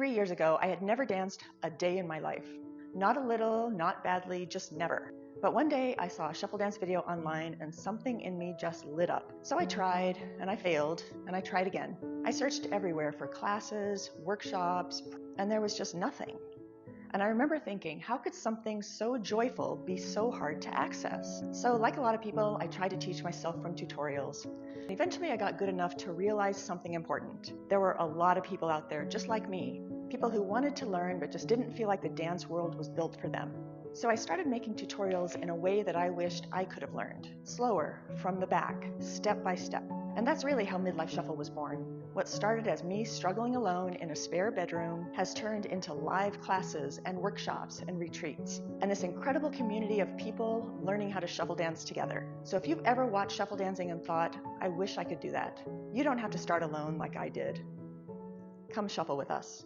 3 years ago, I had never danced a day in my life. Not a little, not badly, just never. But one day I saw a shuffle dance video online and something in me just lit up. So I tried, and I failed, and I tried again. I searched everywhere for classes, workshops, and there was just nothing. And I remember thinking, how could something so joyful be so hard to access? So like a lot of people, I tried to teach myself from tutorials. Eventually I got good enough to realize something important. There were a lot of people out there just like me, people who wanted to learn but just didn't feel like the dance world was built for them. So I started making tutorials in a way that I wished I could have learned. Slower, from the back, step by step. And that's really how Midlife Shuffle was born. What started as me struggling alone in a spare bedroom has turned into live classes and workshops and retreats, and this incredible community of people learning how to shuffle dance together. So if you've ever watched shuffle dancing and thought, I wish I could do that, you don't have to start alone like I did. Come shuffle with us.